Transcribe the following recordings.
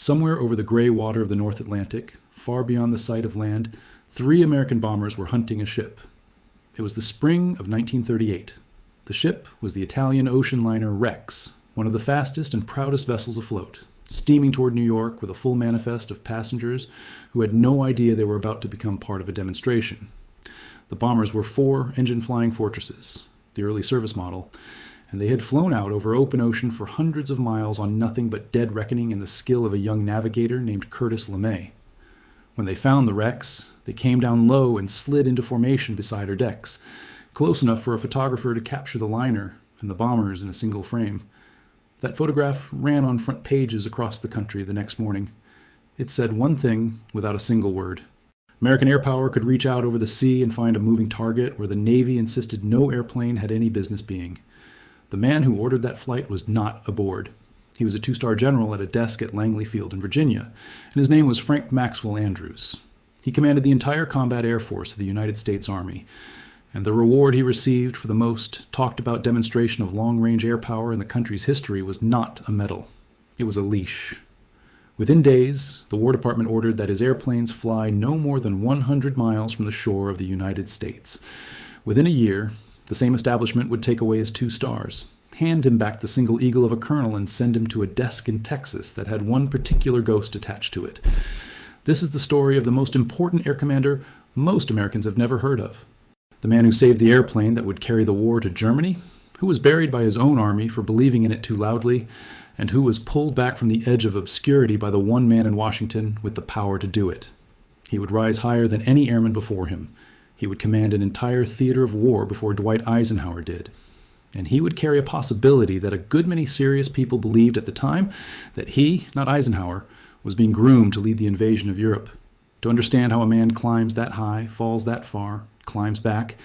Somewhere over the gray water of the North Atlantic, far beyond the sight of land, 3 American bombers were hunting a ship. It was the spring of 1938. The ship was the Italian ocean liner Rex, one of the fastest and proudest vessels afloat, steaming toward New York with a full manifest of passengers who had no idea they were about to become part of a demonstration. The bombers were 4-engine Flying Fortresses, the early service model, and they had flown out over open ocean for hundreds of miles on nothing but dead reckoning and the skill of a young navigator named Curtis LeMay. When they found the Rex, they came down low and slid into formation beside her decks, close enough for a photographer to capture the liner and the bombers in a single frame. That photograph ran on front pages across the country the next morning. It said one thing without a single word. American air power could reach out over the sea and find a moving target where the Navy insisted no airplane had any business being. The man who ordered that flight was not aboard. He was a 2-star general at a desk at Langley Field in Virginia, and his name was Frank Maxwell Andrews. He commanded the entire combat air force of the United States Army, and the reward he received for the most talked-about demonstration of long-range air power in the country's history was not a medal. It was a leash. Within days, the War Department ordered that his airplanes fly no more than 100 miles from the shore of the United States. Within a year, the same establishment would take away his 2 stars, hand him back the single eagle of a colonel, and send him to a desk in Texas that had one particular ghost attached to it. This is the story of the most important air commander most Americans have never heard of. The man who saved the airplane that would carry the war to Germany, who was buried by his own army for believing in it too loudly, and who was pulled back from the edge of obscurity by the one man in Washington with the power to do it. He would rise higher than any airman before him. He would command an entire theater of war before Dwight Eisenhower did. And he would carry a possibility that a good many serious people believed at the time that he, not Eisenhower, was being groomed to lead the invasion of Europe. To understand how a man climbs that high, falls that far, climbs back,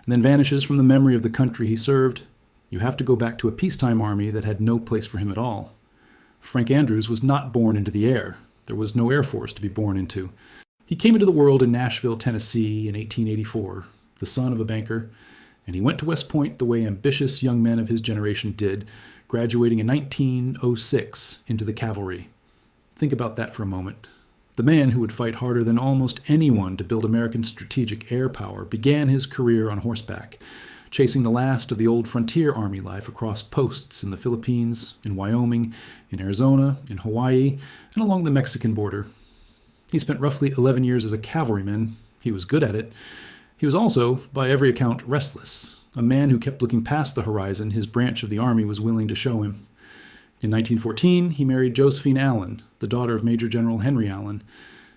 and then vanishes from the memory of the country he served, you have to go back to a peacetime army that had no place for him at all. Frank Andrews was not born into the air. There was no Air Force to be born into. He came into the world in Nashville, Tennessee in 1884, the son of a banker, and he went to West Point the way ambitious young men of his generation did, graduating in 1906 into the cavalry. Think about that for a moment. The man who would fight harder than almost anyone to build American strategic air power began his career on horseback, chasing the last of the old frontier army life across posts in the Philippines, in Wyoming, in Arizona, in Hawaii, and along the Mexican border. He spent roughly 11 years as a cavalryman. He was good at it. He was also, by every account, restless, a man who kept looking past the horizon his branch of the army was willing to show him. In 1914, he married Josephine Allen, the daughter of Major General Henry Allen,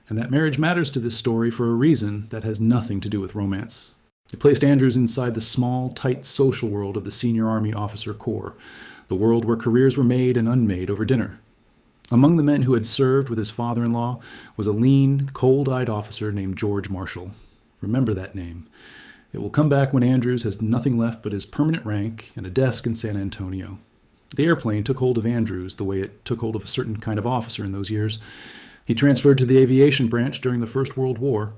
and that marriage matters to this story for a reason that has nothing to do with romance. It placed Andrews inside the small, tight social world of the senior Army officer corps, the world where careers were made and unmade over dinner. Among the men who had served with his father-in-law was a lean, cold-eyed officer named George Marshall. Remember that name. It will come back when Andrews has nothing left but his permanent rank and a desk in San Antonio. The airplane took hold of Andrews the way it took hold of a certain kind of officer in those years. He transferred to the aviation branch during the First World War,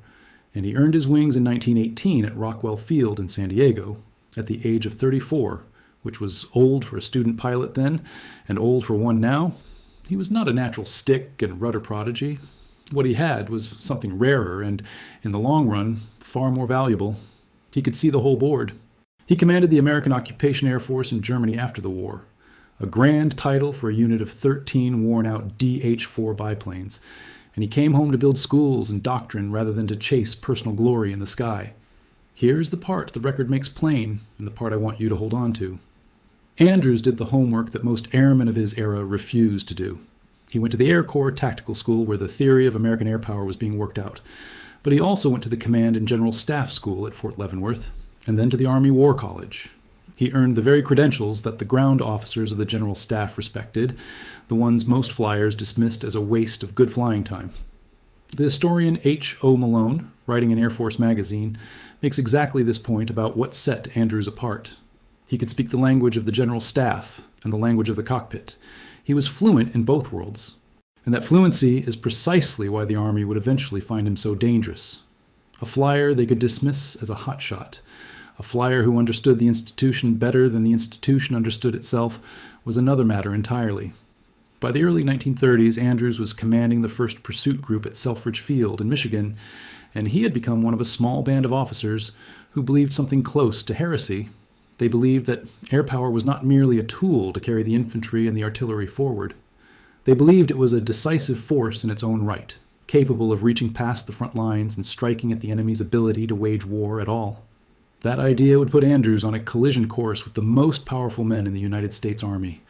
and he earned his wings in 1918 at Rockwell Field in San Diego at the age of 34, which was old for a student pilot then and old for one now. He was not a natural stick and rudder prodigy. What he had was something rarer and, in the long run, far more valuable. He could see the whole board. He commanded the American Occupation Air Force in Germany after the war, a grand title for a unit of 13 worn-out DH-4 biplanes, and he came home to build schools and doctrine rather than to chase personal glory in the sky. Here's the part the record makes plain, and the part I want you to hold on to. Andrews did the homework that most airmen of his era refused to do. He went to the Air Corps Tactical School where the theory of American air power was being worked out, but he also went to the Command and General Staff School at Fort Leavenworth, and then to the Army War College. He earned the very credentials that the ground officers of the General Staff respected, the ones most flyers dismissed as a waste of good flying time. The historian H. O. Malone, writing in Air Force magazine, makes exactly this point about what set Andrews apart. He could speak the language of the General Staff and the language of the cockpit. He was fluent in both worlds, and that fluency is precisely why the Army would eventually find him so dangerous. A flyer they could dismiss as a hotshot. A flyer who understood the institution better than the institution understood itself was another matter entirely. By the early 1930s, Andrews was commanding the 1st Pursuit Group at Selfridge Field in Michigan, and he had become one of a small band of officers who believed something close to heresy. They believed that air power was not merely a tool to carry the infantry and the artillery forward. They believed it was a decisive force in its own right, capable of reaching past the front lines and striking at the enemy's ability to wage war at all. That idea would put Andrews on a collision course with the most powerful men in the United States Army.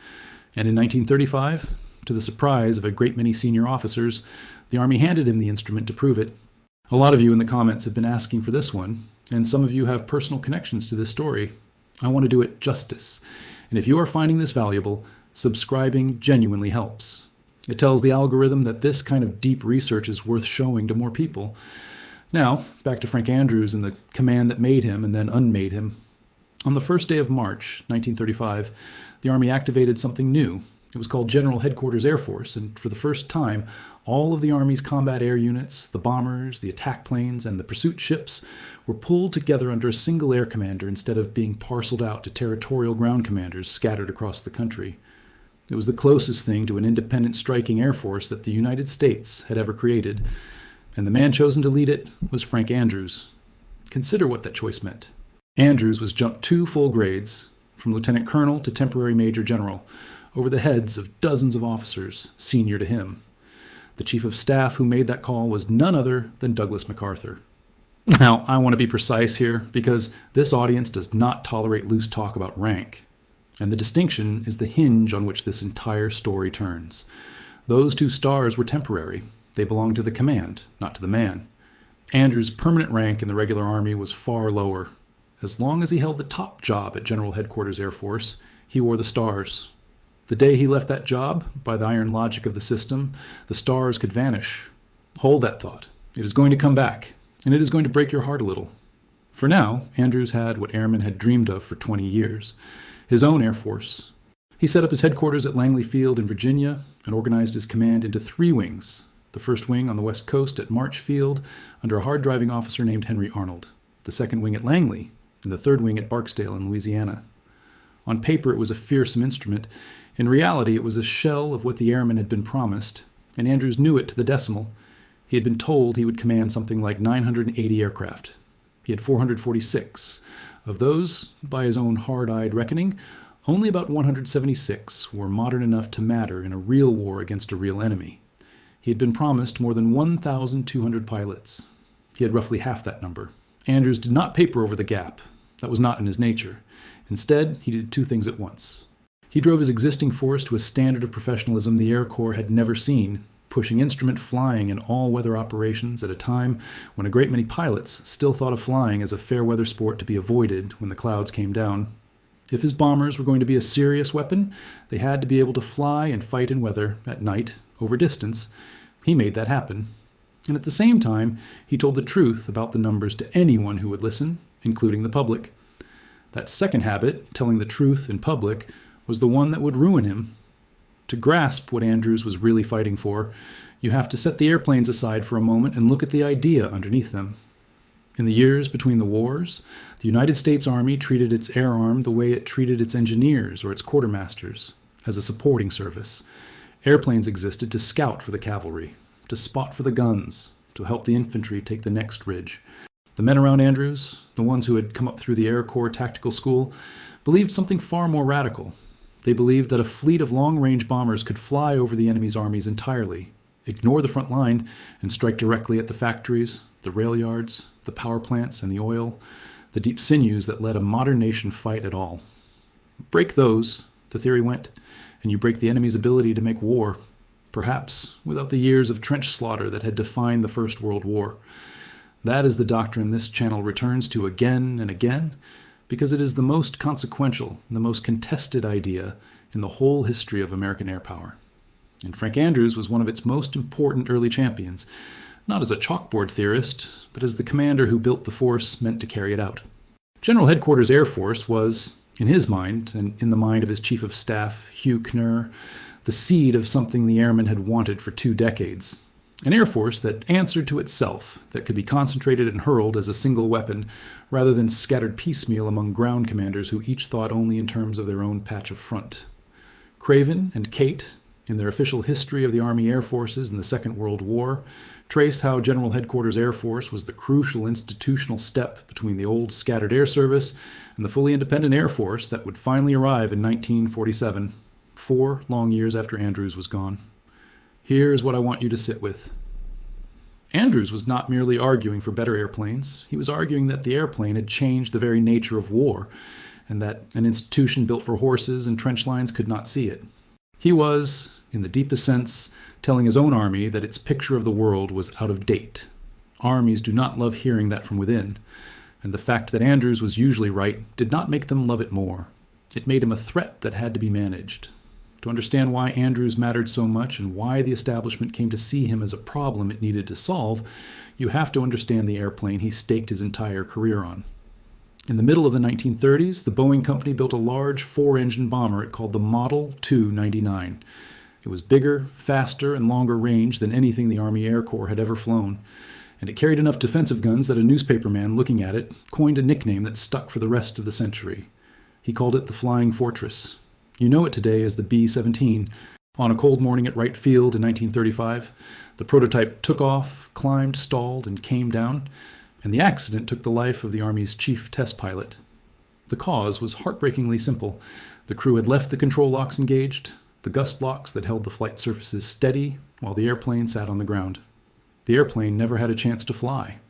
And in 1935, to the surprise of a great many senior officers, the Army handed him the instrument to prove it. A lot of you in the comments have been asking for this one, and some of you have personal connections to this story. I want to do it justice, and if you are finding this valuable, subscribing genuinely helps. It tells the algorithm that this kind of deep research is worth showing to more people. Now, back to Frank Andrews and the command that made him and then unmade him. On the first day of March, 1935, the Army activated something new. It was called General Headquarters Air Force, and for the first time, all of the Army's combat air units, the bombers, the attack planes, and the pursuit ships were pulled together under a single air commander instead of being parceled out to territorial ground commanders scattered across the country. It was the closest thing to an independent striking air force that the United States had ever created, and the man chosen to lead it was Frank Andrews. Consider what that choice meant. Andrews was jumped 2 full grades, from lieutenant colonel to temporary major general, over the heads of dozens of officers senior to him. The chief of staff who made that call was none other than Douglas MacArthur. Now, I want to be precise here because this audience does not tolerate loose talk about rank, and the distinction is the hinge on which this entire story turns. Those 2 stars were temporary. They belonged to the command, not to the man. Andrews' permanent rank in the regular Army was far lower. As long as he held the top job at General Headquarters Air Force, he wore the stars. The day he left that job, by the iron logic of the system, the stars could vanish. Hold that thought. It is going to come back, and it is going to break your heart a little. For now, Andrews had what airmen had dreamed of for 20 years, his own Air Force. He set up his headquarters at Langley Field in Virginia and organized his command into 3 wings. The first wing on the west coast at March Field under a hard-driving officer named Henry Arnold, the second wing at Langley, and the third wing at Barksdale in Louisiana. On paper, it was a fearsome instrument. In reality, it was a shell of what the airmen had been promised, and Andrews knew it to the decimal. He had been told he would command something like 980 aircraft. He had 446. Of those, by his own hard-eyed reckoning, only about 176 were modern enough to matter in a real war against a real enemy. He had been promised more than 1,200 pilots. He had roughly half that number. Andrews did not paper over the gap. That was not in his nature. Instead, he did 2 things at once. He drove his existing force to a standard of professionalism the Air Corps had never seen, pushing instrument flying in all-weather operations at a time when a great many pilots still thought of flying as a fair-weather sport to be avoided when the clouds came down. If his bombers were going to be a serious weapon, they had to be able to fly and fight in weather, at night, over distance. He made that happen. And at the same time, he told the truth about the numbers to anyone who would listen, including the public. That second habit, telling the truth in public, was the one that would ruin him. To grasp what Andrews was really fighting for, you have to set the airplanes aside for a moment and look at the idea underneath them. In the years between the wars, the United States Army treated its air arm the way it treated its engineers or its quartermasters, as a supporting service. Airplanes existed to scout for the cavalry, to spot for the guns, to help the infantry take the next ridge. The men around Andrews, the ones who had come up through the Air Corps Tactical School, believed something far more radical. They believed that a fleet of long-range bombers could fly over the enemy's armies entirely, ignore the front line, and strike directly at the factories, the rail yards, the power plants, and the oil, the deep sinews that let a modern nation fight at all. Break those, the theory went, and you break the enemy's ability to make war, perhaps without the years of trench slaughter that had defined the First World War. That is the doctrine this channel returns to again and again, because it is the most consequential, the most contested idea in the whole history of American air power. And Frank Andrews was one of its most important early champions, not as a chalkboard theorist, but as the commander who built the force meant to carry it out. General Headquarters Air Force was, in his mind, and in the mind of his chief of staff, Hugh Knurr, the seed of something the airmen had wanted for 2 decades. An air force that answered to itself, that could be concentrated and hurled as a single weapon, rather than scattered piecemeal among ground commanders who each thought only in terms of their own patch of front. Craven and Kate, in their official history of the Army Air Forces in the Second World War, trace how General Headquarters Air Force was the crucial institutional step between the old scattered air service and the fully independent Air Force that would finally arrive in 1947, 4 long years after Andrews was gone. Here's what I want you to sit with. Andrews was not merely arguing for better airplanes. He was arguing that the airplane had changed the very nature of war, and that an institution built for horses and trench lines could not see it. He was, in the deepest sense, telling his own army that its picture of the world was out of date. Armies do not love hearing that from within, and the fact that Andrews was usually right did not make them love it more. It made him a threat that had to be managed. To understand why Andrews mattered so much and why the establishment came to see him as a problem it needed to solve, you have to understand the airplane he staked his entire career on. In the middle of the 1930s, the Boeing company built a large 4-engine bomber it called the Model 299. It was bigger, faster, and longer range than anything the Army Air Corps had ever flown, and it carried enough defensive guns that a newspaperman looking at it coined a nickname that stuck for the rest of the century. He called it the Flying Fortress. You know it today as the B-17. On a cold morning at Wright Field in 1935, the prototype took off, climbed, stalled, and came down, and the accident took the life of the Army's chief test pilot. The cause was heartbreakingly simple. The crew had left the control locks engaged, the gust locks that held the flight surfaces steady, while the airplane sat on the ground. The airplane never had a chance to fly.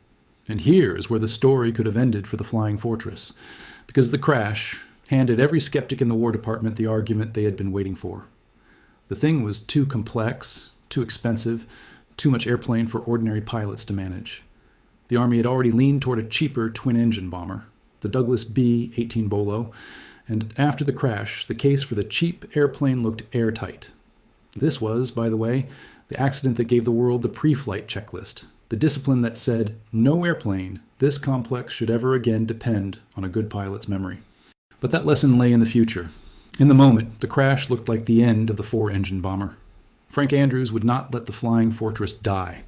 And here is where the story could have ended for the Flying Fortress, because the crash handed every skeptic in the War Department the argument they had been waiting for. The thing was too complex, too expensive, too much airplane for ordinary pilots to manage. The Army had already leaned toward a cheaper twin-engine bomber, the Douglas B-18 Bolo, and after the crash, the case for the cheap airplane looked airtight. This was, by the way, the accident that gave the world the pre-flight checklist, the discipline that said no airplane this complex should ever again depend on a good pilot's memory. But that lesson lay in the future. In the moment, the crash looked like the end of the 4-engine bomber. Frank Andrews would not let the Flying Fortress die.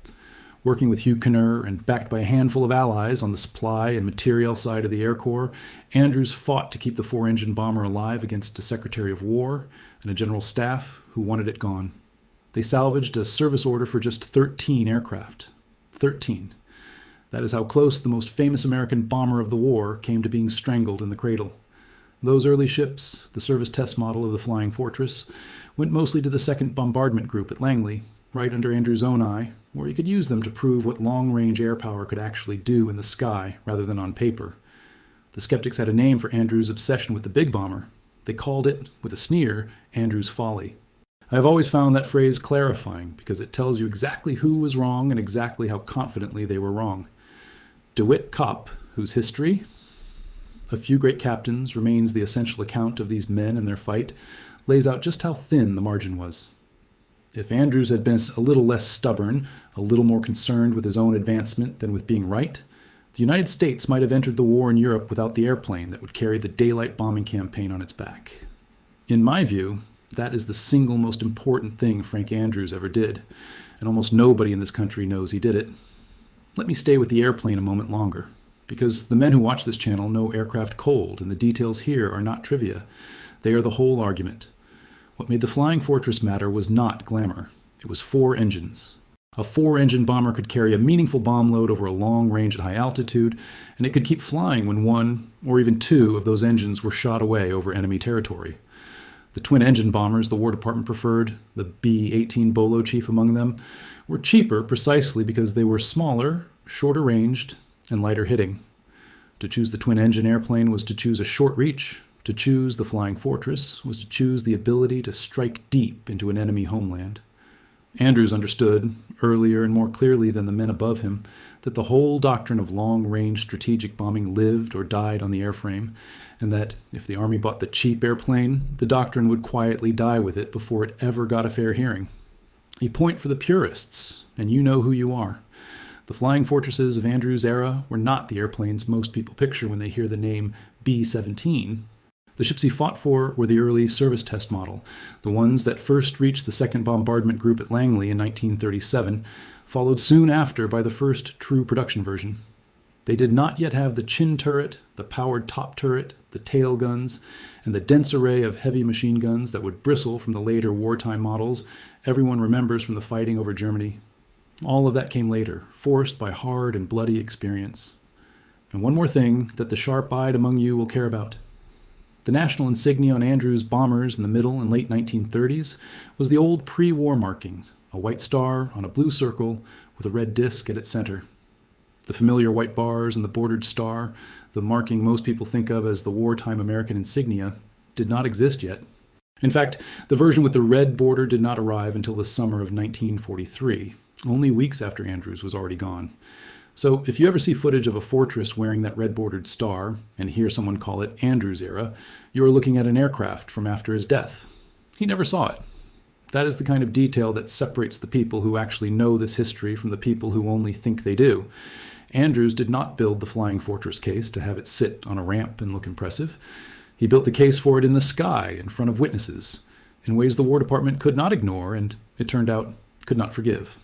Working with Hugh Kenner and backed by a handful of allies on the supply and materiel side of the Air Corps, Andrews fought to keep the 4-engine bomber alive against a Secretary of War and a General Staff who wanted it gone. They salvaged a service order for just 13 aircraft. 13. That is how close the most famous American bomber of the war came to being strangled in the cradle. Those early ships, the service test model of the Flying Fortress, went mostly to the 2nd Bombardment Group at Langley, right under Andrews' own eye, where he could use them to prove what long-range air power could actually do in the sky rather than on paper. The skeptics had a name for Andrews' obsession with the big bomber. They called it, with a sneer, Andrews' folly. I have always found that phrase clarifying because it tells you exactly who was wrong and exactly how confidently they were wrong. DeWitt Kopp, whose history, A Few Great Captains, remains the essential account of these men and their fight, lays out just how thin the margin was. If Andrews had been a little less stubborn, a little more concerned with his own advancement than with being right, the United States might have entered the war in Europe without the airplane that would carry the daylight bombing campaign on its back. In my view, that is the single most important thing Frank Andrews ever did, and almost nobody in this country knows he did it. Let me stay with the airplane a moment longer, because the men who watch this channel know aircraft cold, and the details here are not trivia. They are the whole argument. What made the Flying Fortress matter was not glamour. It was 4 engines. A 4-engine bomber could carry a meaningful bomb load over a long range at high altitude, and it could keep flying when 1 or even 2 of those engines were shot away over enemy territory. The twin-engine bombers the War Department preferred, the B-18 Bolo chief among them, were cheaper precisely because they were smaller, shorter ranged, and lighter hitting. To choose the twin-engine airplane was to choose a short reach. To choose the Flying Fortress was to choose the ability to strike deep into an enemy homeland. Andrews understood, earlier and more clearly than the men above him, that the whole doctrine of long-range strategic bombing lived or died on the airframe, and that if the Army bought the cheap airplane, the doctrine would quietly die with it before it ever got a fair hearing. A point for the purists, and you know who you are. The Flying Fortresses of Andrews' era were not the airplanes most people picture when they hear the name B-17. The ships he fought for were the early service test model, the ones that first reached the 2nd Bombardment Group at Langley in 1937, followed soon after by the first true production version. They did not yet have the chin turret, the powered top turret, the tail guns, and the dense array of heavy machine guns that would bristle from the later wartime models everyone remembers from the fighting over Germany. All of that came later, forced by hard and bloody experience. And one more thing that the sharp-eyed among you will care about. The national insignia on Andrews' bombers in the middle and late 1930s was the old pre-war marking, a white star on a blue circle with a red disc at its center. The familiar white bars and the bordered star, the marking most people think of as the wartime American insignia, did not exist yet. In fact, the version with the red border did not arrive until the summer of 1943, only weeks after Andrews was already gone. So if you ever see footage of a Fortress wearing that red-bordered star and hear someone call it Andrews era, you are looking at an aircraft from after his death. He never saw it. That is the kind of detail that separates the people who actually know this history from the people who only think they do. Andrews did not build the Flying Fortress case to have it sit on a ramp and look impressive. He built the case for it in the sky in front of witnesses, in ways the War Department could not ignore and, it turned out, could not forgive.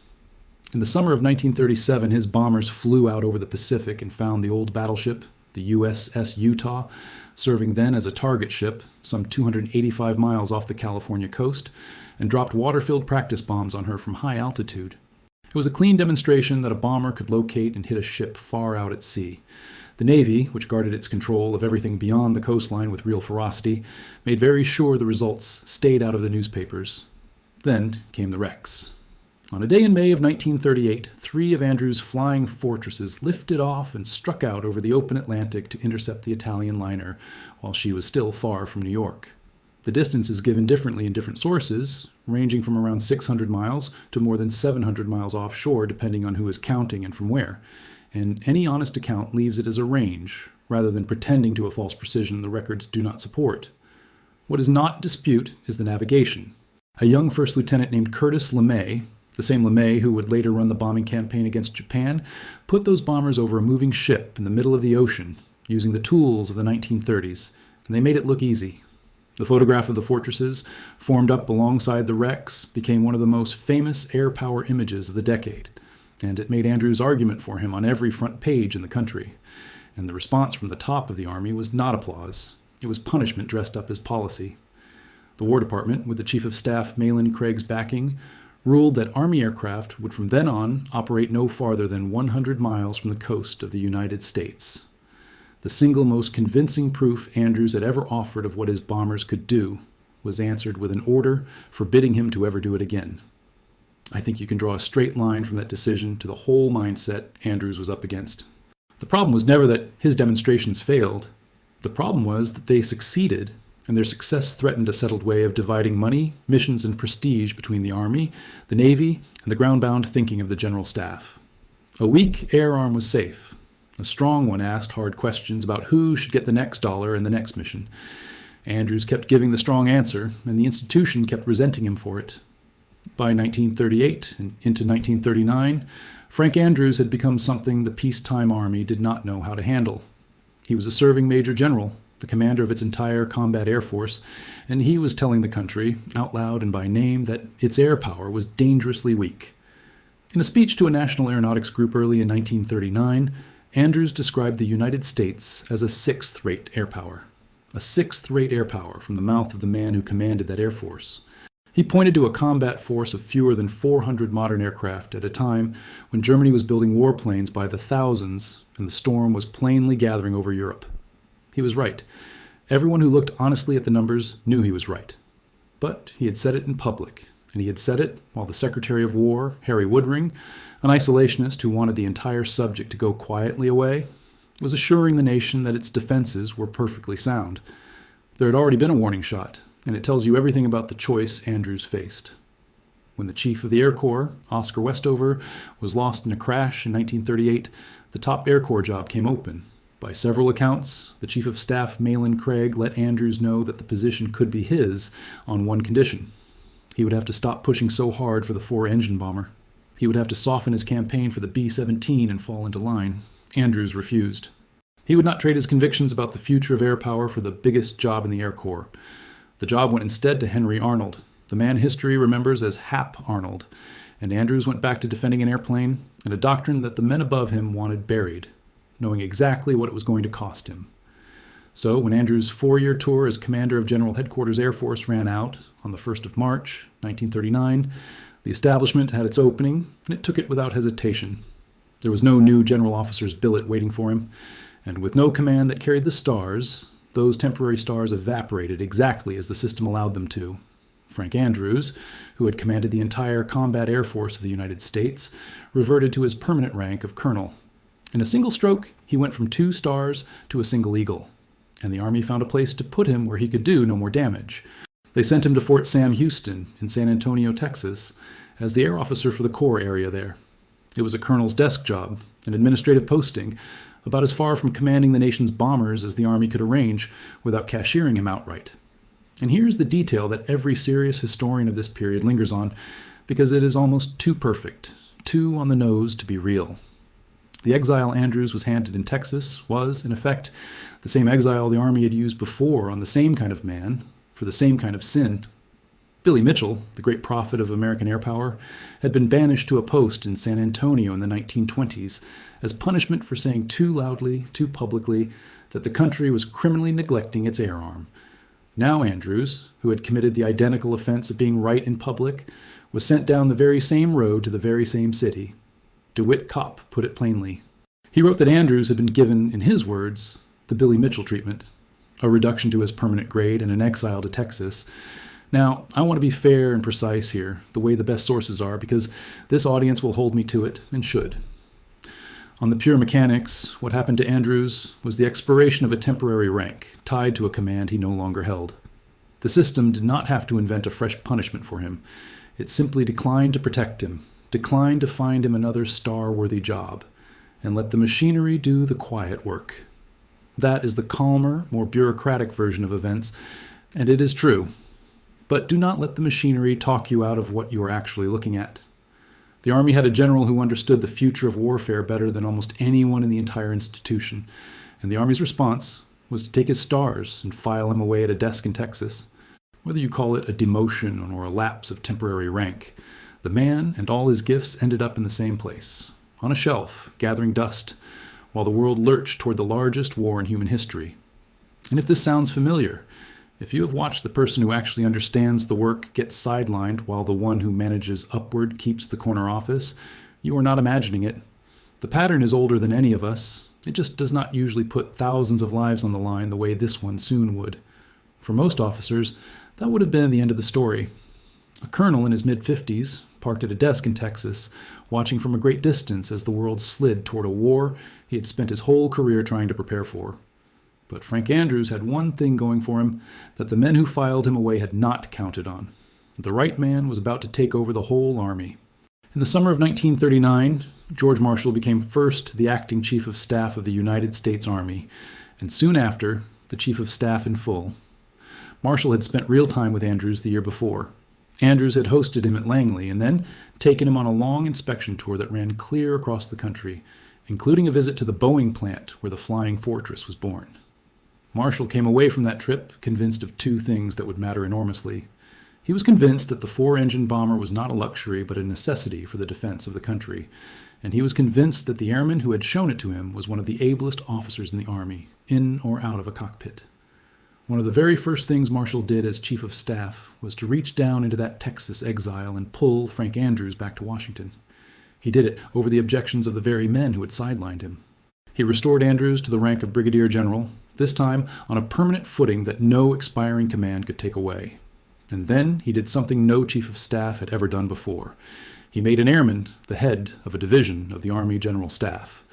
In the summer of 1937, his bombers flew out over the Pacific and found the old battleship, the USS Utah, serving then as a target ship some 285 miles off the California coast, and dropped water-filled practice bombs on her from high altitude. It was a clean demonstration that a bomber could locate and hit a ship far out at sea. The Navy, which guarded its control of everything beyond the coastline with real ferocity, made very sure the results stayed out of the newspapers. Then came the wrecks. On a day in May of 1938, 3 of Andrews' Flying Fortresses lifted off and struck out over the open Atlantic to intercept the Italian liner, while she was still far from New York. The distance is given differently in different sources, ranging from around 600 miles to more than 700 miles offshore, depending on who is counting and from where. And any honest account leaves it as a range, rather than pretending to a false precision the records do not support. What is not in dispute is the navigation. A young first lieutenant named Curtis LeMay, the same LeMay who would later run the bombing campaign against Japan, put those bombers over a moving ship in the middle of the ocean, using the tools of the 1930s, and they made it look easy. The photograph of the fortresses, formed up alongside the wrecks, became one of the most famous air power images of the decade, and it made Andrews' argument for him on every front page in the country. And the response from the top of the Army was not applause. It was punishment dressed up as policy. The War Department, with the Chief of Staff Malin Craig's backing, ruled that Army aircraft would from then on operate no farther than 100 miles from the coast of the United States. The single most convincing proof Andrews had ever offered of what his bombers could do was answered with an order forbidding him to ever do it again. I think you can draw a straight line from that decision to the whole mindset Andrews was up against. The problem was never that his demonstrations failed. The problem was that they succeeded, and their success threatened a settled way of dividing money, missions, and prestige between the Army, the Navy, and the ground-bound thinking of the General Staff. A weak air arm was safe. A strong one asked hard questions about who should get the next dollar in the next mission. Andrews kept giving the strong answer, and the institution kept resenting him for it. By 1938 and into 1939, Frank Andrews had become something the peacetime Army did not know how to handle. He was a serving major general, the commander of its entire combat air force, and he was telling the country, out loud and by name, that its air power was dangerously weak. In a speech to a national aeronautics group early in 1939, Andrews described the United States as a sixth-rate air power. A sixth-rate air power from the mouth of the man who commanded that air force. He pointed to a combat force of fewer than 400 modern aircraft at a time when Germany was building warplanes by the thousands and the storm was plainly gathering over Europe. He was right. Everyone who looked honestly at the numbers knew he was right. But he had said it in public, and he had said it while the Secretary of War, Harry Woodring, an isolationist who wanted the entire subject to go quietly away, was assuring the nation that its defenses were perfectly sound. There had already been a warning shot, and it tells you everything about the choice Andrews faced. When the Chief of the Air Corps, Oscar Westover, was lost in a crash in 1938, the top Air Corps job came open. By several accounts, the Chief of Staff Malin Craig let Andrews know that the position could be his on one condition. He would have to stop pushing so hard for the 4-engine bomber. He would have to soften his campaign for the B-17 and fall into line. Andrews refused. He would not trade his convictions about the future of air power for the biggest job in the Air Corps. The job went instead to Henry Arnold, the man history remembers as Hap Arnold, and Andrews went back to defending an airplane and a doctrine that the men above him wanted buried, knowing exactly what it was going to cost him. So when Andrews' 4-year tour as commander of General Headquarters Air Force ran out on the 1st of March, 1939, the establishment had its opening, and it took it without hesitation. There was no new general officer's billet waiting for him, and with no command that carried the stars, those temporary stars evaporated exactly as the system allowed them to. Frank Andrews, who had commanded the entire combat air force of the United States, reverted to his permanent rank of colonel. In a single stroke, he went from 2 stars to a single eagle, and the Army found a place to put him where he could do no more damage. They sent him to Fort Sam Houston in San Antonio, Texas, as the air officer for the Corps area there. It was a colonel's desk job, an administrative posting, about as far from commanding the nation's bombers as the Army could arrange without cashiering him outright. And here's the detail that every serious historian of this period lingers on, because it is almost too perfect, too on the nose to be real. The Exile Andrews was handed in Texas was, in effect, the same exile the Army had used before on the same kind of man, for the same kind of sin. Billy Mitchell, the great prophet of American air power, had been banished to a post in San Antonio in the 1920s as punishment for saying too loudly, too publicly, that the country was criminally neglecting its air arm. Now Andrews, who had committed the identical offense of being right in public, was sent down the very same road to the very same city. DeWitt Kopp put it plainly. He wrote that Andrews had been given, in his words, the Billy Mitchell treatment, a reduction to his permanent grade and an exile to Texas. Now, I want to be fair and precise here, the way the best sources are, because this audience will hold me to it, and should. On the pure mechanics, what happened to Andrews was the expiration of a temporary rank, tied to a command he no longer held. The system did not have to invent a fresh punishment for him. It simply declined to protect him, declined to find him another star-worthy job, and let the machinery do the quiet work. That is the calmer, more bureaucratic version of events, and it is true. But do not let the machinery talk you out of what you are actually looking at. The Army had a general who understood the future of warfare better than almost anyone in the entire institution, and the Army's response was to take his stars and file him away at a desk in Texas. Whether you call it a demotion or a lapse of temporary rank, the man and all his gifts ended up in the same place, on a shelf, gathering dust, while the world lurched toward the largest war in human history. And if this sounds familiar, if you have watched the person who actually understands the work get sidelined while the one who manages upward keeps the corner office, you are not imagining it. The pattern is older than any of us. It just does not usually put thousands of lives on the line the way this one soon would. For most officers, that would have been the end of the story. A colonel in his mid-50s, parked at a desk in Texas, watching from a great distance as the world slid toward a war he had spent his whole career trying to prepare for. But Frank Andrews had one thing going for him that the men who filed him away had not counted on. The right man was about to take over the whole Army. In the summer of 1939, George Marshall became first the acting Chief of Staff of the United States Army, and soon after, the Chief of Staff in full. Marshall had spent real time with Andrews the year before. Andrews had hosted him at Langley and then taken him on a long inspection tour that ran clear across the country, including a visit to the Boeing plant where the Flying Fortress was born. Marshall came away from that trip convinced of 2 things that would matter enormously. He was convinced that the 4-engine bomber was not a luxury but a necessity for the defense of the country, and he was convinced that the airman who had shown it to him was one of the ablest officers in the Army, in or out of a cockpit. One of the very first things Marshall did as Chief of Staff was to reach down into that Texas exile and pull Frank Andrews back to Washington. He did it over the objections of the very men who had sidelined him. He restored Andrews to the rank of brigadier general, this time on a permanent footing that no expiring command could take away. And then he did something no chief of staff had ever done before. He made an airman the head of a division of the Army General Staff.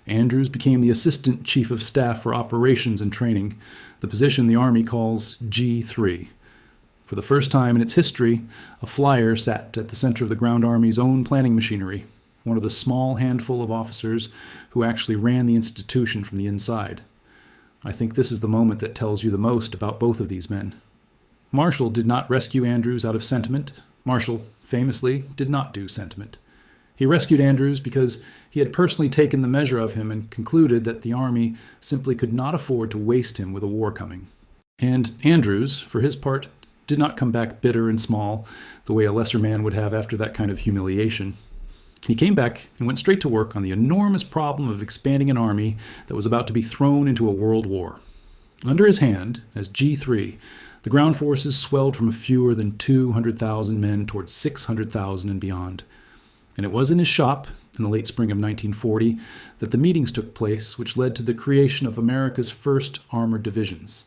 Andrews became the Assistant Chief of Staff for Operations and Training, the position the Army calls G3. For the first time in its history, a flyer sat at the center of the Ground Army's own planning machinery, one of the small handful of officers who actually ran the institution from the inside. I think this is the moment that tells you the most about both of these men. Marshall did not rescue Andrews out of sentiment. Marshall, famously, did not do sentiment. He rescued Andrews because he had personally taken the measure of him and concluded that the Army simply could not afford to waste him with a war coming. And Andrews, for his part, did not come back bitter and small, the way a lesser man would have after that kind of humiliation. He came back and went straight to work on the enormous problem of expanding an army that was about to be thrown into a world war. Under his hand, as G3, the ground forces swelled from fewer than 200,000 men towards 600,000 and beyond. And it was in his shop, in the late spring of 1940, that the meetings took place which led to the creation of America's first armored divisions.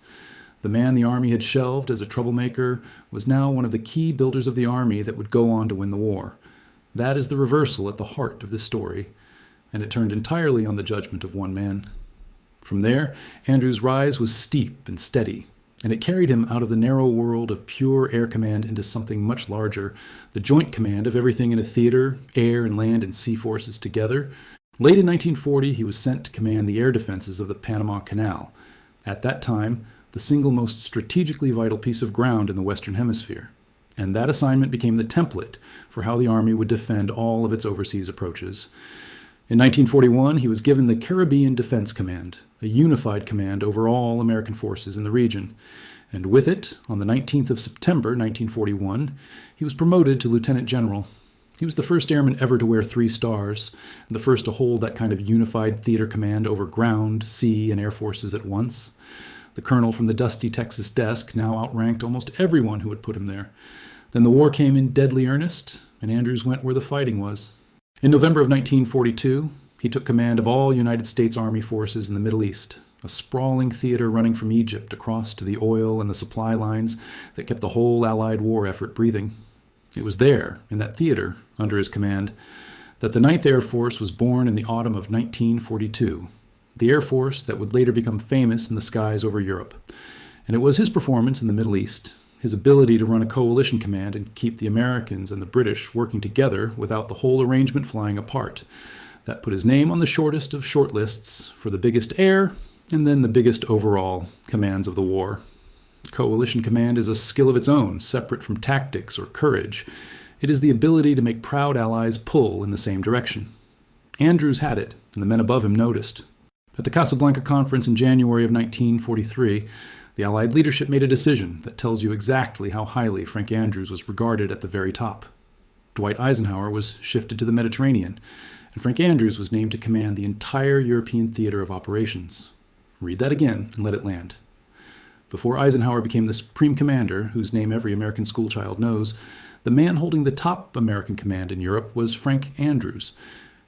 The man the Army had shelved as a troublemaker was now one of the key builders of the Army that would go on to win the war. That is the reversal at the heart of this story, and it turned entirely on the judgment of one man. From there, Andrews' rise was steep and steady, and it carried him out of the narrow world of pure air command into something much larger, the joint command of everything in a theater, air and land and sea forces together. Late in 1940, he was sent to command the air defenses of the Panama Canal, at that time the single most strategically vital piece of ground in the Western Hemisphere. And that assignment became the template for how the Army would defend all of its overseas approaches. In 1941, he was given the Caribbean Defense Command, a unified command over all American forces in the region. And with it, on the 19th of September 1941, he was promoted to lieutenant general. He was the first airman ever to wear 3 stars, and the first to hold that kind of unified theater command over ground, sea, and air forces at once. The colonel from the dusty Texas desk now outranked almost everyone who had put him there. Then the war came in deadly earnest, and Andrews went where the fighting was. In November of 1942, he took command of all United States Army forces in the Middle East, a sprawling theater running from Egypt across to the oil and the supply lines that kept the whole Allied war effort breathing. It was there, in that theater, under his command, that the 9th Air Force was born in the autumn of 1942, the Air Force that would later become famous in the skies over Europe. And it was his performance in the Middle East, his ability to run a coalition command and keep the Americans and the British working together without the whole arrangement flying apart, that put his name on the shortest of short lists for the biggest air and then the biggest overall commands of the war. Coalition command is a skill of its own, separate from tactics or courage. It is the ability to make proud allies pull in the same direction. Andrews had it, and the men above him noticed. At the Casablanca Conference in January of 1943, the Allied leadership made a decision that tells you exactly how highly Frank Andrews was regarded at the very top. Dwight Eisenhower was shifted to the Mediterranean, and Frank Andrews was named to command the entire European theater of operations. Read that again and let it land. Before Eisenhower became the supreme commander, whose name every American schoolchild knows, the man holding the top American command in Europe was Frank Andrews.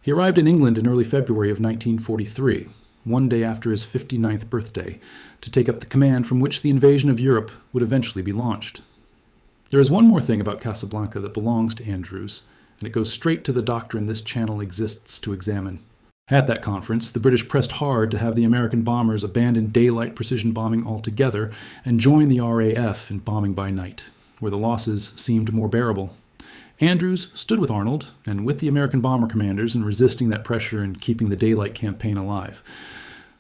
He arrived in England in early February of 1943, one day after his 59th birthday, to take up the command from which the invasion of Europe would eventually be launched. There is one more thing about Casablanca that belongs to Andrews, and it goes straight to the doctrine this channel exists to examine. At that conference, the British pressed hard to have the American bombers abandon daylight precision bombing altogether and join the RAF in bombing by night, where the losses seemed more bearable. Andrews stood with Arnold and with the American bomber commanders in resisting that pressure and keeping the daylight campaign alive.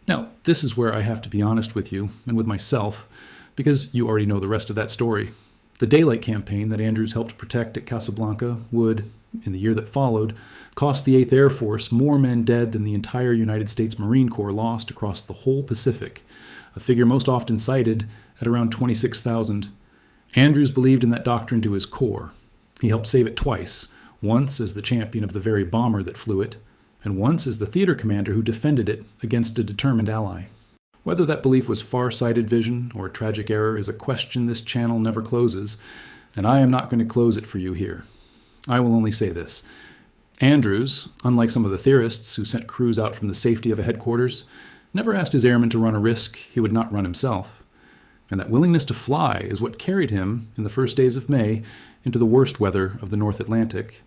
Now, this is where I have to be honest with you and with myself, because you already know the rest of that story. The daylight campaign that Andrews helped protect at Casablanca would, in the year that followed, cost the 8th Air Force more men dead than the entire United States Marine Corps lost across the whole Pacific, a figure most often cited at around 26,000. Andrews believed in that doctrine to his core. He helped save it twice, once as the champion of the very bomber that flew it, and once as the theater commander who defended it against a determined ally. Whether that belief was far-sighted vision or a tragic error is a question this channel never closes, and I am not going to close it for you here. I will only say this. Andrews, unlike some of the theorists who sent crews out from the safety of a headquarters, never asked his airmen to run a risk he would not run himself. And that willingness to fly is what carried him, in the first days of May, into the worst weather of the North Atlantic.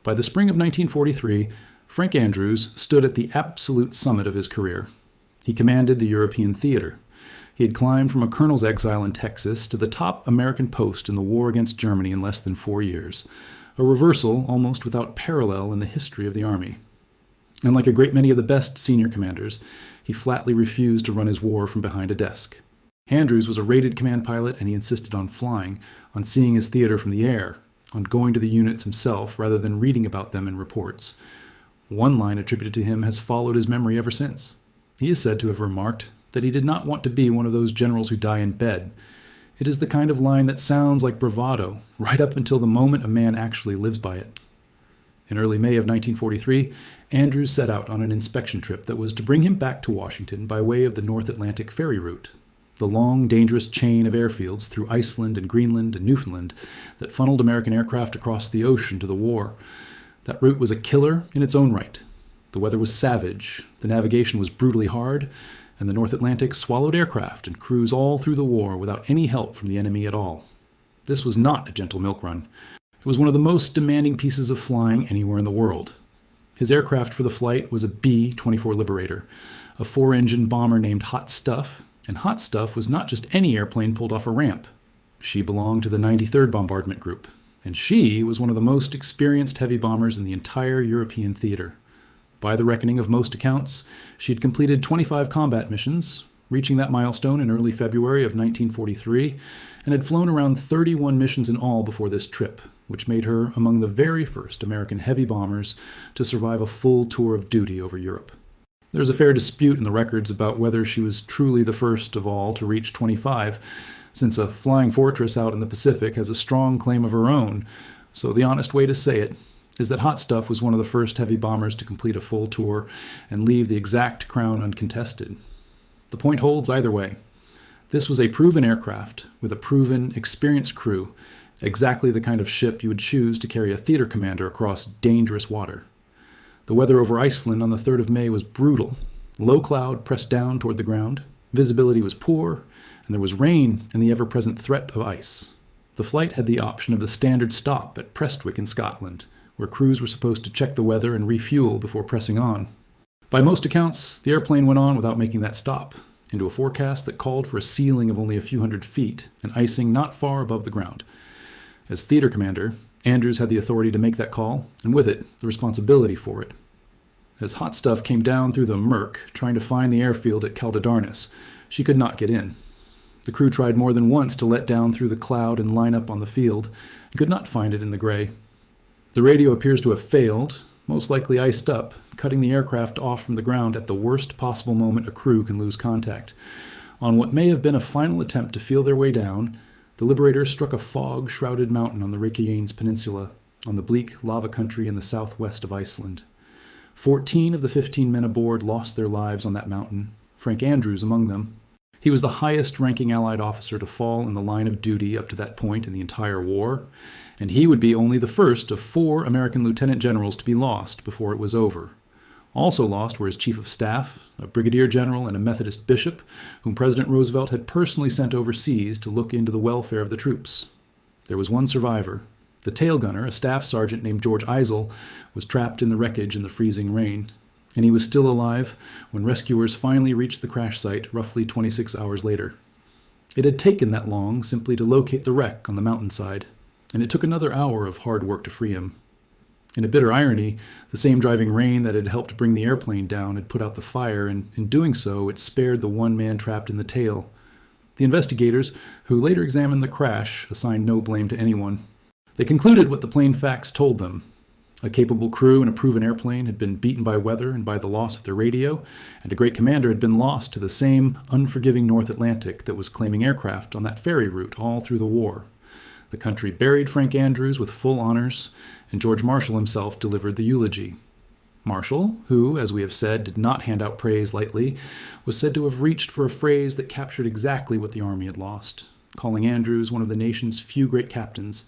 By the spring of 1943, Frank Andrews stood at the absolute summit of his career. He commanded the European theater. He had climbed from a colonel's exile in Texas to the top American post in the war against Germany in less than 4 years, a reversal almost without parallel in the history of the Army. And like a great many of the best senior commanders, he flatly refused to run his war from behind a desk. Andrews was a rated command pilot, and he insisted on flying, on seeing his theater from the air, on going to the units himself rather than reading about them in reports. One line attributed to him has followed his memory ever since. He is said to have remarked that he did not want to be one of those generals who die in bed. It is the kind of line that sounds like bravado, right up until the moment a man actually lives by it. In early May of 1943, Andrews set out on an inspection trip that was to bring him back to Washington by way of the North Atlantic ferry route. the long, dangerous chain of airfields through Iceland and Greenland and Newfoundland that funneled American aircraft across the ocean to the war. That route was a killer in its own right. The weather was savage, the navigation was brutally hard, and the North Atlantic swallowed aircraft and crews all through the war without any help from the enemy at all. This was not a gentle milk run. It was one of the most demanding pieces of flying anywhere in the world. His aircraft for the flight was a B-24 Liberator, a 4-engine bomber named Hot Stuff, and Hot Stuff was not just any airplane pulled off a ramp. She belonged to the 93rd Bombardment Group, and she was one of the most experienced heavy bombers in the entire European theater. By the reckoning of most accounts, she had completed 25 combat missions, reaching that milestone in early February of 1943, and had flown around 31 missions in all before this trip, which made her among the very first American heavy bombers to survive a full tour of duty over Europe. There's a fair dispute in the records about whether she was truly the first of all to reach 25, since a Flying Fortress out in the Pacific has a strong claim of her own, so the honest way to say it is that Hot Stuff was one of the first heavy bombers to complete a full tour and leave the exact crown uncontested. The point holds either way. This was a proven aircraft with a proven, experienced crew, exactly the kind of ship you would choose to carry a theater commander across dangerous water. The weather over Iceland on the 3rd of May was brutal. Low cloud pressed down toward the ground, visibility was poor, and there was rain and the ever-present threat of ice. The flight had the option of the standard stop at Prestwick in Scotland, where crews were supposed to check the weather and refuel before pressing on. By most accounts, the airplane went on without making that stop, into a forecast that called for a ceiling of only a few hundred feet and icing not far above the ground. As theater commander, Andrews had the authority to make that call, and with it, the responsibility for it. As Hot Stuff came down through the murk, trying to find the airfield at Caldedarnis, she could not get in. The crew tried more than once to let down through the cloud and line up on the field, and could not find it in the gray. The radio appears to have failed, most likely iced up, cutting the aircraft off from the ground at the worst possible moment a crew can lose contact. On what may have been a final attempt to feel their way down, the Liberator struck a fog-shrouded mountain on the Reykjanes Peninsula, on the bleak lava country in the southwest of Iceland. 14 of the 15 men aboard lost their lives on that mountain, Frank Andrews among them. He was the highest-ranking Allied officer to fall in the line of duty up to that point in the entire war, and he would be only the first of 4 American lieutenant generals to be lost before it was over. Also lost were his chief of staff, a brigadier general and a Methodist bishop, whom President Roosevelt had personally sent overseas to look into the welfare of the troops. There was one survivor. The tail gunner, a staff sergeant named George Exile, was trapped in the wreckage in the freezing rain, and he was still alive when rescuers finally reached the crash site roughly 26 hours later. It had taken that long simply to locate the wreck on the mountainside, and it took another hour of hard work to free him. In a bitter irony, the same driving rain that had helped bring the airplane down had put out the fire, and in doing so, it spared the one man trapped in the tail. The investigators, who later examined the crash, assigned no blame to anyone. They concluded what the plain facts told them. A capable crew and a proven airplane had been beaten by weather and by the loss of their radio, and a great commander had been lost to the same unforgiving North Atlantic that was claiming aircraft on that ferry route all through the war. The country buried Frank Andrews with full honors, and George Marshall himself delivered the eulogy. Marshall, who, as we have said, did not hand out praise lightly, was said to have reached for a phrase that captured exactly what the Army had lost, calling Andrews one of the nation's few great captains,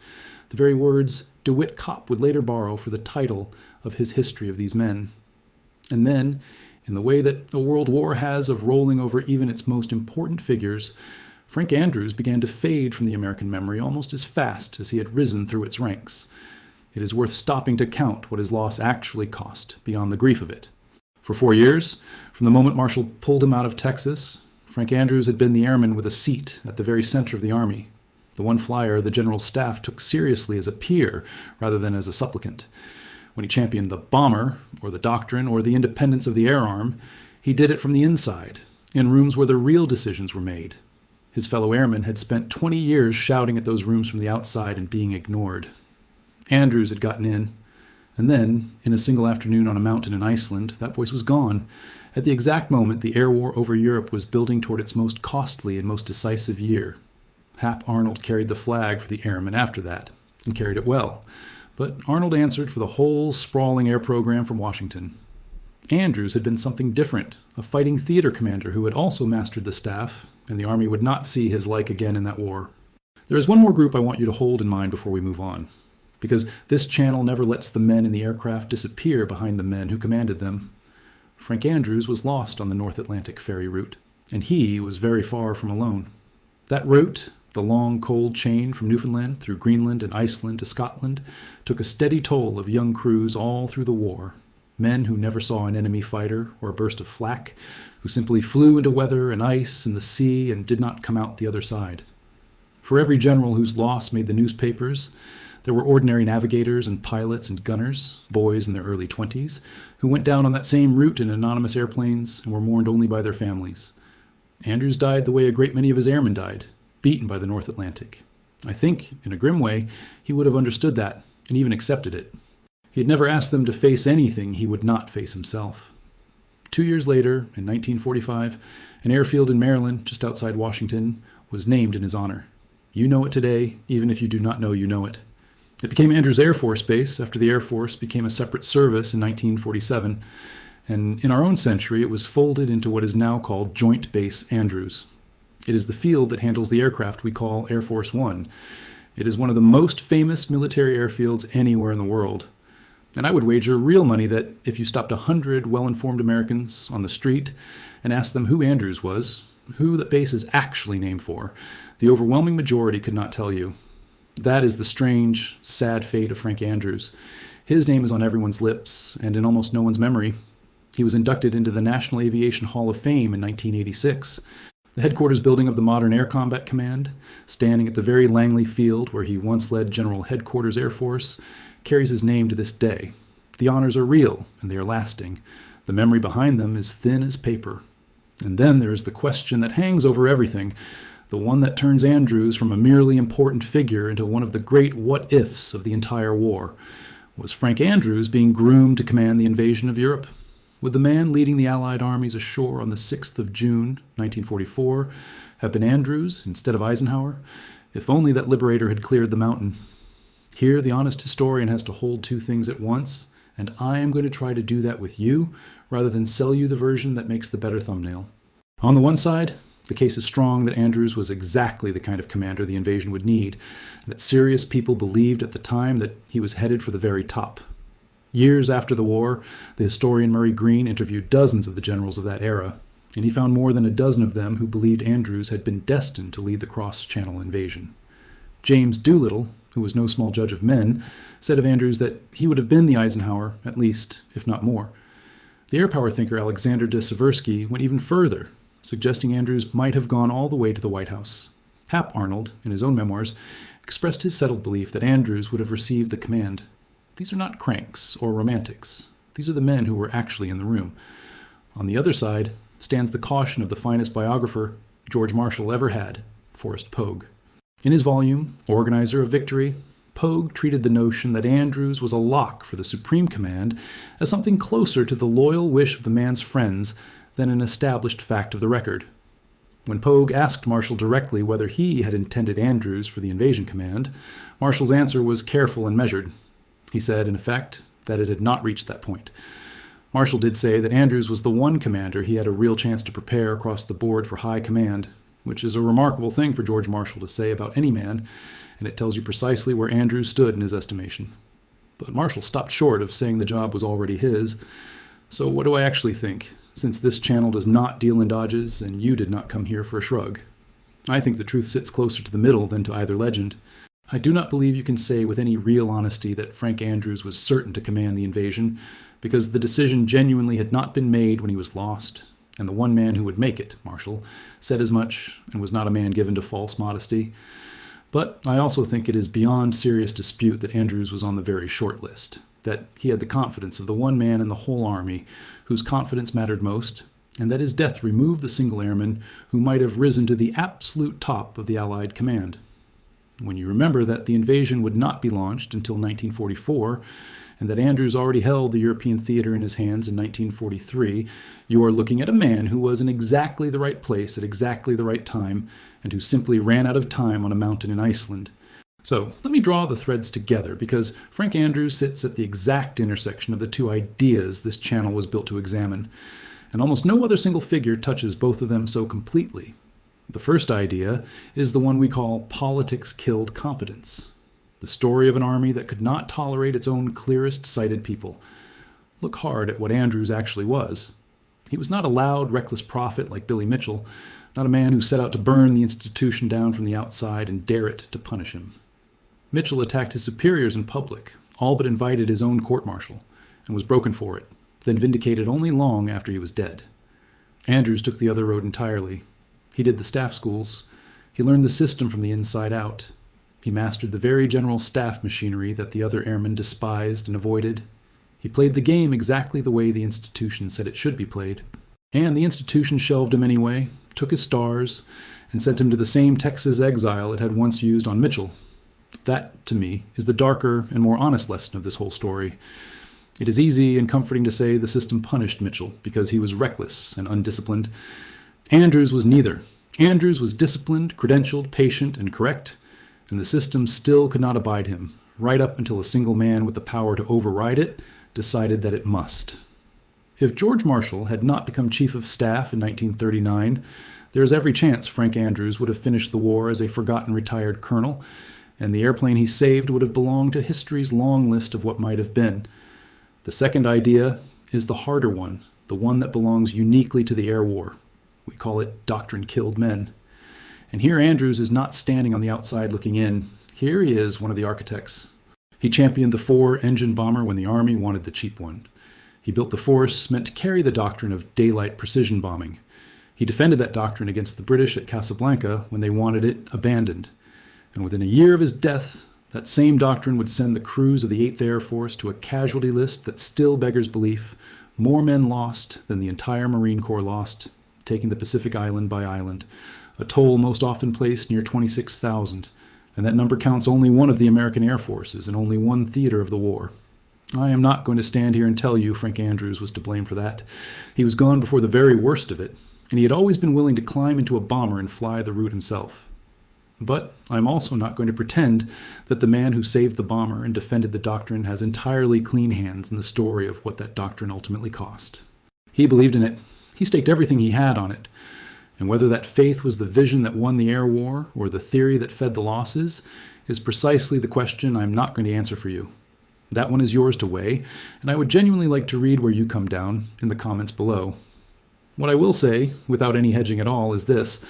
the very words DeWitt Kopp would later borrow for the title of his history of these men. And then, in the way that a world war has of rolling over even its most important figures, Frank Andrews began to fade from the American memory almost as fast as he had risen through its ranks. It is worth stopping to count what his loss actually cost, beyond the grief of it. For 4 years, from the moment Marshall pulled him out of Texas, Frank Andrews had been the airman with a seat at the very center of the Army. The one flyer the general staff took seriously as a peer rather than as a supplicant. When he championed the bomber, or the doctrine, or the independence of the air arm, he did it from the inside, in rooms where the real decisions were made. His fellow airmen had spent 20 years shouting at those rooms from the outside and being ignored. Andrews had gotten in, and then, in a single afternoon on a mountain in Iceland, that voice was gone, at the exact moment the air war over Europe was building toward its most costly and most decisive year. Hap Arnold carried the flag for the airmen after that, and carried it well, but Arnold answered for the whole sprawling air program from Washington. Andrews had been something different, a fighting theater commander who had also mastered the staff, and the Army would not see his like again in that war. There is one more group I want you to hold in mind before we move on, because this channel never lets the men in the aircraft disappear behind the men who commanded them. Frank Andrews was lost on the North Atlantic ferry route, and he was very far from alone. That route, the long, cold chain from Newfoundland through Greenland and Iceland to Scotland, took a steady toll of young crews all through the war. Men who never saw an enemy fighter or a burst of flak, who simply flew into weather and ice and the sea and did not come out the other side. For every general whose loss made the newspapers, there were ordinary navigators and pilots and gunners, boys in their early 20s, who went down on that same route in anonymous airplanes and were mourned only by their families. Andrews died the way a great many of his airmen died, beaten by the North Atlantic. I think, in a grim way, he would have understood that and even accepted it. He had never asked them to face anything he would not face himself. 2 years later, in 1945, an airfield in Maryland, just outside Washington, was named in his honor. You know it today, even if you do not know you know it. It became Andrews Air Force Base after the Air Force became a separate service in 1947, and in our own century it was folded into what is now called Joint Base Andrews. It is the field that handles the aircraft we call Air Force One. It is one of the most famous military airfields anywhere in the world. And I would wager real money that if you stopped 100 well-informed Americans on the street and asked them who Andrews was, who that base is actually named for, the overwhelming majority could not tell you. That is the strange, sad fate of Frank Andrews. His name is on everyone's lips and in almost no one's memory. He was inducted into the National Aviation Hall of Fame in 1986. The headquarters building of the modern Air Combat Command, standing at the very Langley Field where he once led General Headquarters Air Force, carries his name to this day. The honors are real, and they are lasting. The memory behind them is thin as paper. And then there is the question that hangs over everything, the one that turns Andrews from a merely important figure into one of the great what-ifs of the entire war. Was Frank Andrews being groomed to command the invasion of Europe? Would the man leading the Allied armies ashore on the 6th of June, 1944, have been Andrews instead of Eisenhower? If only that liberator had cleared the mountain. Here, the honest historian has to hold two things at once, and I am going to try to do that with you, rather than sell you the version that makes the better thumbnail. On the one side, the case is strong that Andrews was exactly the kind of commander the invasion would need, and that serious people believed at the time that he was headed for the very top. Years after the war, the historian Murray Green interviewed dozens of the generals of that era, and he found more than a dozen of them who believed Andrews had been destined to lead the cross-channel invasion. James Doolittle, who was no small judge of men, said of Andrews that he would have been the Eisenhower, at least, if not more. The air power thinker Alexander de Seversky went even further, suggesting Andrews might have gone all the way to the White House. Hap Arnold, in his own memoirs, expressed his settled belief that Andrews would have received the command. These are not cranks or romantics. These are the men who were actually in the room. On the other side stands the caution of the finest biographer George Marshall ever had, Forrest Pogue. In his volume, Organizer of Victory, Pogue treated the notion that Andrews was a lock for the supreme command as something closer to the loyal wish of the man's friends than an established fact of the record. When Pogue asked Marshall directly whether he had intended Andrews for the invasion command, Marshall's answer was careful and measured. He said, in effect, that it had not reached that point. Marshall did say that Andrews was the one commander he had a real chance to prepare across the board for high command, which is a remarkable thing for George Marshall to say about any man, and it tells you precisely where Andrews stood in his estimation. But Marshall stopped short of saying the job was already his. So what do I actually think, since this channel does not deal in dodges and you did not come here for a shrug? I think the truth sits closer to the middle than to either legend. I do not believe you can say with any real honesty that Frank Andrews was certain to command the invasion, because the decision genuinely had not been made when he was lost, and the one man who would make it, Marshall, said as much and was not a man given to false modesty. But I also think it is beyond serious dispute that Andrews was on the very short list, that he had the confidence of the one man in the whole army whose confidence mattered most, and that his death removed the single airman who might have risen to the absolute top of the Allied command. When you remember that the invasion would not be launched until 1944, and that Andrews already held the European theater in his hands in 1943, you are looking at a man who was in exactly the right place at exactly the right time, and who simply ran out of time on a mountain in Iceland. So let me draw the threads together, because Frank Andrews sits at the exact intersection of the two ideas this channel was built to examine, and almost no other single figure touches both of them so completely. The first idea is the one we call politics killed competence. The story of an army that could not tolerate its own clearest-sighted people. Look hard at what Andrews actually was. He was not a loud, reckless prophet like Billy Mitchell, not a man who set out to burn the institution down from the outside and dare it to punish him. Mitchell attacked his superiors in public, all but invited his own court-martial, and was broken for it, then vindicated only long after he was dead. Andrews took the other road entirely. He did the staff schools. He learned the system from the inside out. He mastered the very general staff machinery that the other airmen despised and avoided. He played the game exactly the way the institution said it should be played. And the institution shelved him anyway, took his stars, and sent him to the same Texas exile it had once used on Mitchell. That, to me, is the darker and more honest lesson of this whole story. It is easy and comforting to say the system punished Mitchell because he was reckless and undisciplined. Andrews was neither. Andrews was disciplined, credentialed, patient, and correct, and the system still could not abide him, right up until a single man with the power to override it decided that it must. If George Marshall had not become chief of staff in 1939, there is every chance Frank Andrews would have finished the war as a forgotten retired colonel, and the airplane he saved would have belonged to history's long list of what might have been. The second idea is the harder one, the one that belongs uniquely to the air war. We call it doctrine killed men. And here Andrews is not standing on the outside looking in. Here he is, one of the architects. He championed the four-engine bomber when the Army wanted the cheap one. He built the force meant to carry the doctrine of daylight precision bombing. He defended that doctrine against the British at Casablanca when they wanted it abandoned. And within a year of his death, that same doctrine would send the crews of the 8th Air Force to a casualty list that still beggars belief. More men lost than the entire Marine Corps lost, taking the Pacific island by island, a toll most often placed near 26,000, and that number counts only one of the American Air Forces and only one theater of the war. I am not going to stand here and tell you Frank Andrews was to blame for that. He was gone before the very worst of it, and he had always been willing to climb into a bomber and fly the route himself. But I'm also not going to pretend that the man who saved the bomber and defended the doctrine has entirely clean hands in the story of what that doctrine ultimately cost. He believed in it. He staked everything he had on it. And whether that faith was the vision that won the air war or the theory that fed the losses is precisely the question I'm not going to answer for you. That one is yours to weigh, and I would genuinely like to read where you come down in the comments below. What I will say, without any hedging at all, is this.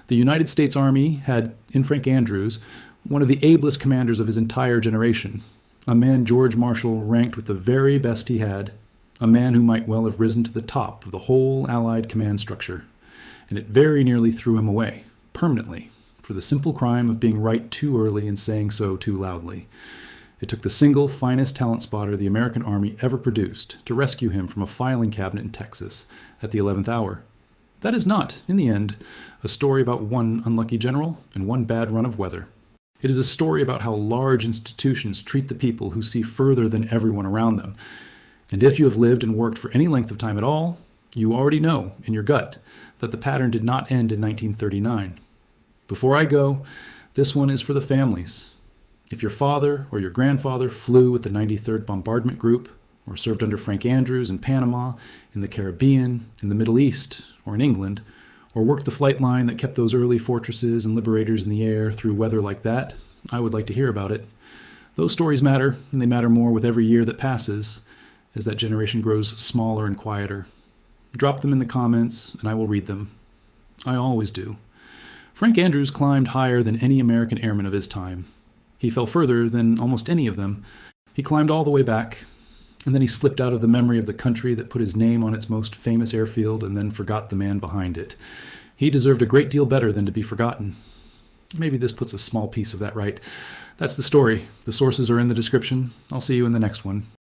The United States Army had, in Frank Andrews, one of the ablest commanders of his entire generation, a man George Marshall ranked with the very best he had, a man who might well have risen to the top of the whole Allied command structure. And it very nearly threw him away, permanently, for the simple crime of being right too early and saying so too loudly. It took the single finest talent spotter the American Army ever produced to rescue him from a filing cabinet in Texas at the 11th hour. That is not, in the end, a story about one unlucky general and one bad run of weather. It is a story about how large institutions treat the people who see further than everyone around them. And if you have lived and worked for any length of time at all, you already know, in your gut, that the pattern did not end in 1939. Before I go, this one is for the families. If your father or your grandfather flew with the 93rd Bombardment Group, or served under Frank Andrews in Panama, in the Caribbean, in the Middle East, or in England, or worked the flight line that kept those early fortresses and liberators in the air through weather like that, I would like to hear about it. Those stories matter, and they matter more with every year that passes, as that generation grows smaller and quieter. Drop them in the comments, and I will read them. I always do. Frank Andrews climbed higher than any American airman of his time. He fell further than almost any of them. He climbed all the way back, and then he slipped out of the memory of the country that put his name on its most famous airfield and then forgot the man behind it. He deserved a great deal better than to be forgotten. Maybe this puts a small piece of that right. That's the story. The sources are in the description. I'll see you in the next one.